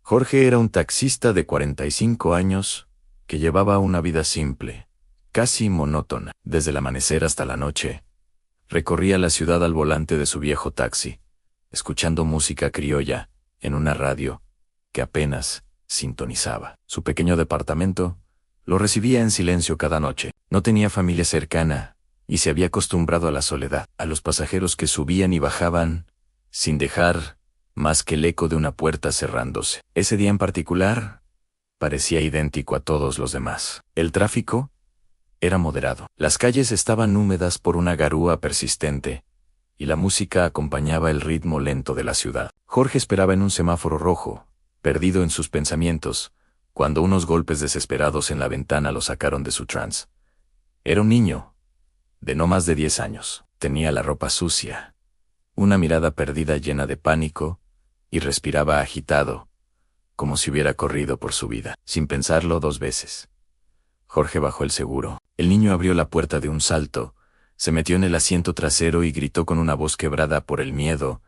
Jorge era un taxista de 45 años que llevaba una vida simple, casi monótona. Desde el amanecer hasta la noche, recorría la ciudad al volante de su viejo taxi, escuchando música criolla en una radio que apenas sintonizaba. Su pequeño departamento lo recibía en silencio cada noche. No tenía familia cercana y se había acostumbrado a la soledad, a los pasajeros que subían y bajaban sin dejar más que el eco de una puerta cerrándose. Ese día en particular parecía idéntico a todos los demás. El tráfico era moderado. Las calles estaban húmedas por una garúa persistente y la música acompañaba el ritmo lento de la ciudad. Jorge esperaba en un semáforo rojo, perdido en sus pensamientos, cuando unos golpes desesperados en la ventana lo sacaron de su trance. Era un niño, de no más de 10 años. Tenía la ropa sucia, una mirada perdida llena de pánico, y respiraba agitado, como si hubiera corrido por su vida. Sin pensarlo 2 veces, Jorge bajó el seguro. El niño abrió la puerta de un salto, se metió en el asiento trasero y gritó con una voz quebrada por el miedo: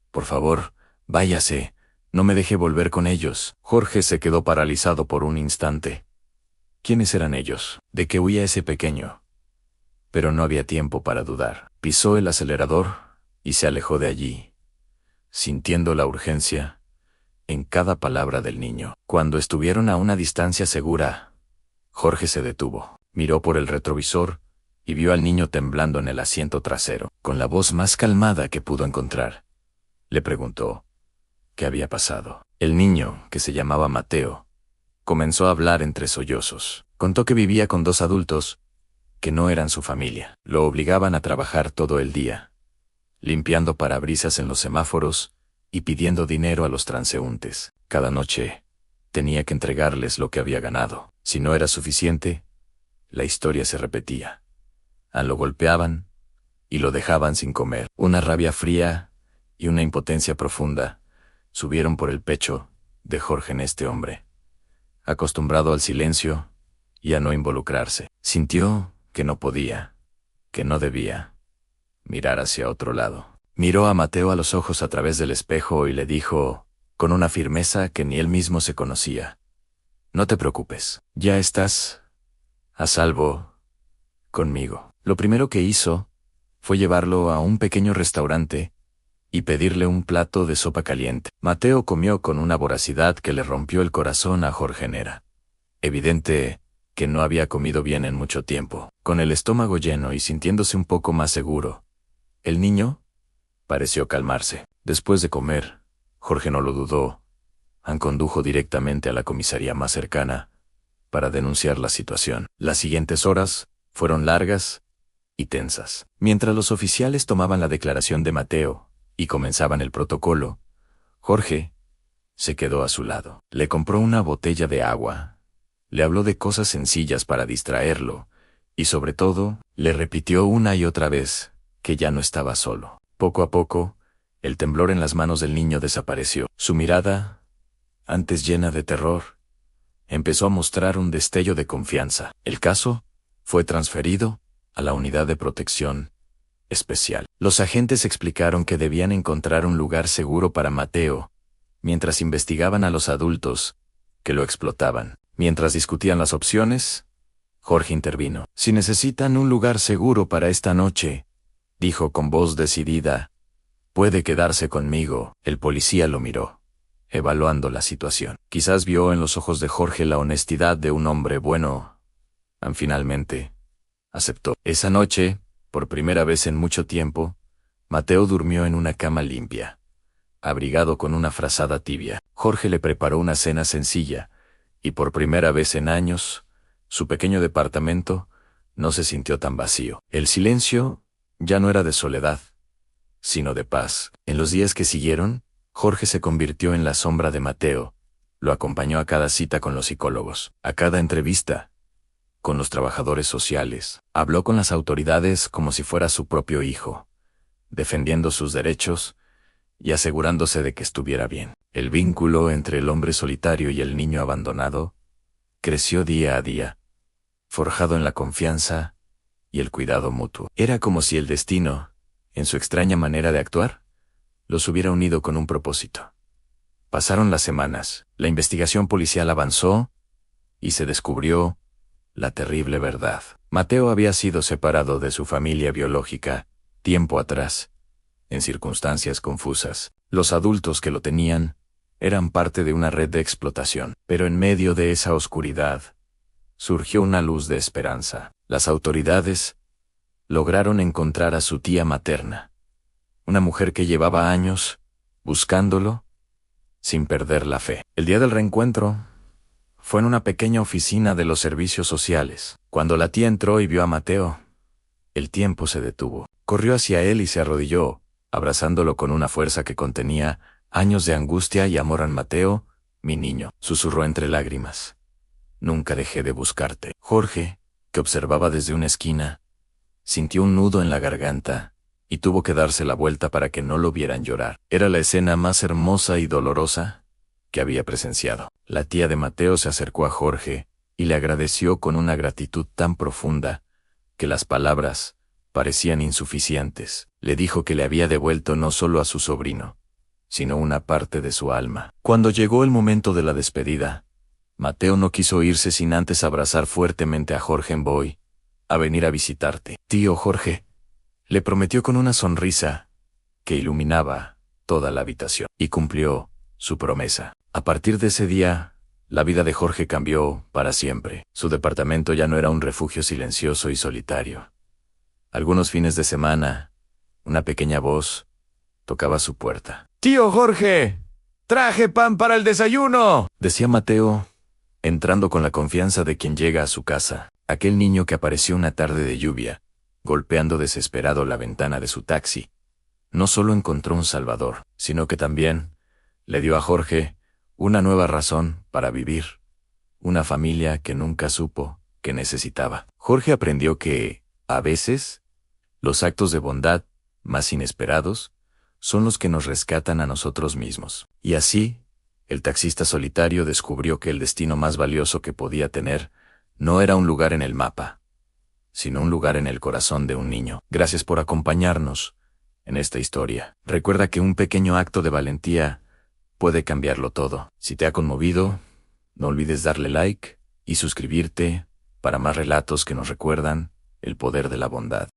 «Por favor, váyase, no me deje volver con ellos». Jorge se quedó paralizado por un instante. ¿Quiénes eran ellos? ¿De qué huía ese pequeño? Pero no había tiempo para dudar. Pisó el acelerador y se alejó de allí, sintiendo la urgencia en cada palabra del niño. Cuando estuvieron a una distancia segura, Jorge se detuvo, miró por el retrovisor y vio al niño temblando en el asiento trasero. Con la voz más calmada que pudo encontrar, le preguntó qué había pasado. El niño, que se llamaba Mateo, comenzó a hablar entre sollozos. Contó que vivía con 2 adultos que no eran su familia. Lo obligaban a trabajar todo el día, limpiando parabrisas en los semáforos y pidiendo dinero a los transeúntes. Cada noche tenía que entregarles lo que había ganado. Si no era suficiente, la historia se repetía. Lo golpeaban y lo dejaban sin comer. Una rabia fría y una impotencia profunda subieron por el pecho de Jorge en este hombre, acostumbrado al silencio y a no involucrarse. Sintió que no podía, que no debía mirar hacia otro lado. Miró a Mateo a los ojos a través del espejo y le dijo, con una firmeza que ni él mismo se conocía: «No te preocupes, ya estás a salvo conmigo». Lo primero que hizo fue llevarlo a un pequeño restaurante y pedirle un plato de sopa caliente. Mateo comió con una voracidad que le rompió el corazón a Jorge. Era evidente que no había comido bien en mucho tiempo. Con el estómago lleno y sintiéndose un poco más seguro, el niño pareció calmarse. Después de comer, Jorge no lo dudó. Condujo directamente a la comisaría más cercana para denunciar la situación. Las siguientes horas fueron largas y tensas. Mientras los oficiales tomaban la declaración de Mateo y comenzaban el protocolo, Jorge se quedó a su lado. Le compró una botella de agua, le habló de cosas sencillas para distraerlo, y sobre todo, le repitió una y otra vez que ya no estaba solo. Poco a poco, el temblor en las manos del niño desapareció. Su mirada, antes llena de terror, empezó a mostrar un destello de confianza. El caso fue transferido a la unidad de protección especial. Los agentes explicaron que debían encontrar un lugar seguro para Mateo, mientras investigaban a los adultos que lo explotaban. Mientras discutían las opciones, Jorge intervino. «Si necesitan un lugar seguro para esta noche», dijo con voz decidida, «puede quedarse conmigo». El policía lo miró, evaluando la situación. Quizás vio en los ojos de Jorge la honestidad de un hombre bueno. Finalmente aceptó. Esa noche, por primera vez en mucho tiempo, Mateo durmió en una cama limpia, abrigado con una frazada tibia. Jorge le preparó una cena sencilla, y por primera vez en años, su pequeño departamento no se sintió tan vacío. El silencio ya no era de soledad, sino de paz. En los días que siguieron, Jorge se convirtió en la sombra de Mateo. Lo acompañó a cada cita con los psicólogos, a cada entrevista con los trabajadores sociales. Habló con las autoridades como si fuera su propio hijo, defendiendo sus derechos y asegurándose de que estuviera bien. El vínculo entre el hombre solitario y el niño abandonado creció día a día, forjado en la confianza y el cuidado mutuo. Era como si el destino, en su extraña manera de actuar, los hubiera unido con un propósito: Pasaron las semanas, la investigación policial avanzó y se descubrió la terrible verdad. Mateo había sido separado de su familia biológica tiempo atrás, en circunstancias confusas. Los adultos que lo tenían eran parte de una red de explotación, pero en medio de esa oscuridad surgió una luz de esperanza. Las autoridades lograron encontrar a su tía materna, una mujer que llevaba años buscándolo sin perder la fe. El día del reencuentro fue en una pequeña oficina de los servicios sociales. Cuando la tía entró y vio a Mateo, el tiempo se detuvo. Corrió hacia él y se arrodilló, abrazándolo con una fuerza que contenía años de angustia y amor. En Mateo, mi niño, susurró entre lágrimas. Nunca dejé de buscarte. Jorge, que observaba desde una esquina, sintió un nudo en la garganta y tuvo que darse la vuelta para que no lo vieran llorar. Era la escena más hermosa y dolorosa que había presenciado. La tía de Mateo se acercó a Jorge y le agradeció con una gratitud tan profunda que las palabras parecían insuficientes. Le dijo que le había devuelto no solo a su sobrino, sino una parte de su alma. Cuando llegó el momento de la despedida, Mateo no quiso irse sin antes abrazar fuertemente a Jorge. Voy a venir a visitarte, tío Jorge, le prometió con una sonrisa que iluminaba toda la habitación. Y cumplió su promesa. A partir de ese día, la vida de Jorge cambió para siempre. Su departamento ya no era un refugio silencioso y solitario. Algunos fines de semana, una pequeña voz tocaba su puerta. «¡Tío Jorge! ¡Traje pan para el desayuno!», decía Mateo, entrando con la confianza de quien llega a su casa. Aquel niño que apareció una tarde de lluvia, golpeando desesperado la ventana de su taxi, no solo encontró un salvador, sino que también le dio a Jorge una nueva razón para vivir, una familia que nunca supo que necesitaba. Jorge aprendió que, a veces, los actos de bondad más inesperados son los que nos rescatan a nosotros mismos. Y así, el taxista solitario descubrió que el destino más valioso que podía tener no era un lugar en el mapa, sino un lugar en el corazón de un niño. Gracias por acompañarnos en esta historia. Recuerda que un pequeño acto de valentía puede cambiarlo todo. Si te ha conmovido, no olvides darle like y suscribirte para más relatos que nos recuerdan el poder de la bondad.